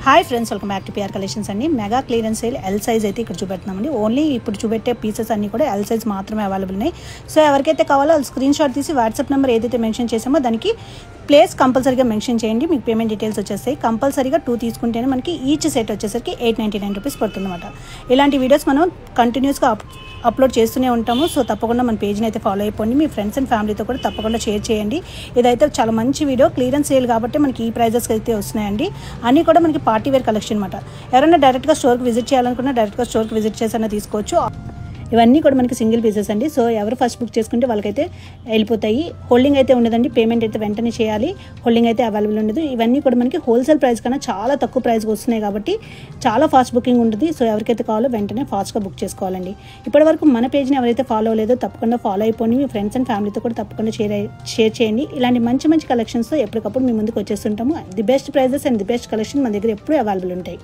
Hi friends, welcome back to PR collections అండి. Mega clearance sale L size అయితే ఇక్కడ చూపెడుతున్నామండి. ఓన్లీ ఇప్పుడు చూపెట్టే పీసెస్ అన్నీ కూడా ఎల్ సైజ్ మాత్రమే అవైలబుల్ ఉన్నాయి. సో ఎవరికైతే కావాలో వాళ్ళు స్క్రీన్ షాట్ తీసి వాట్సాప్ నెంబర్ ఏదైతే మెన్షన్ చేసామో దానికి ప్లేస్ కంపల్సరీగా మెన్షన్ చేయండి. మీకు పేమెంట్ డీటెయిల్స్ వచ్చేస్తాయి. కంపల్సరీగా 2 తీసుకుంటేనే మనకి ఈచ్ సెట్ వచ్చేసరికి 899 రూపీస్ పడుతుందన్నమాట. ఇలాంటి వీడియోస్ మనం కంటిన్యూస్గా అప్లోడ్ చేస్తూనే ఉంటాము. సో తప్పకుండా మన పేజ్ని అయితే ఫాలో అయిపోండి. మీ ఫ్రెండ్స్ అండ్ ఫ్యామిలీతో కూడా తప్పకుండా షేర్ చేయండి. ఇదైతే చాలా మంచి వీడియో, క్లియరెన్స్ సేల్ కాబట్టి మనకి ఈ ప్రైజెస్కి అయితే వస్తున్నాయండి. అన్నీ కూడా మనకి పార్టీ వేర్ కలెక్షన్ అనమాట. ఎవరైనా డైరెక్ట్గా స్టోర్కి విజిట్ చేయాలనుకున్నా డైరెక్ట్గా స్టోర్కి విజిట్ చేసైనా తీసుకోవచ్చు. ఇవన్నీ కూడా మనకి సింగిల్ పీసెస్ అండి. సో ఎవరు ఫస్ట్ బుక్ చేసుకుంటే వాళ్ళకైతే వెళ్ళిపోతాయి. హోల్డింగ్ అయితే ఉండదండి. పేమెంట్ అయితే వెంటనే చేయాలి. హోల్డింగ్ అయితే అవైలబుల్ ఉండదు. ఇవన్నీ కూడా మనకి హోల్సేల్ ప్రైస్ కన్నా చాలా తక్కువ ప్రైస్కి వస్తున్నాయి కాబట్టి చాలా ఫాస్ట్ బుకింగ్ ఉంటుంది. సో ఎవరికైతే కావాలో వెంటనే ఫాస్ట్గా బుక్ చేసుకోవాలండి. ఇప్పటివరకు మన పేజ్ని ఎవరైతే ఫాలో అవ్వలేదో తప్పకుండా ఫాలో అయిపోండి. మీ ఫ్రెండ్స్ అండ్ ఫ్యామిలీతో కూడా తప్పకుండా షేర్ చేయండి. ఇలాంటి మంచి మంచి కలెక్షన్స్తో ఎప్పటికప్పుడు మీ ముందుకు వచ్చేస్తుంటాము. The best prizes and the best collection మన దగ్గర ఎప్పుడూ అవైలబుల్ ఉంటాయి.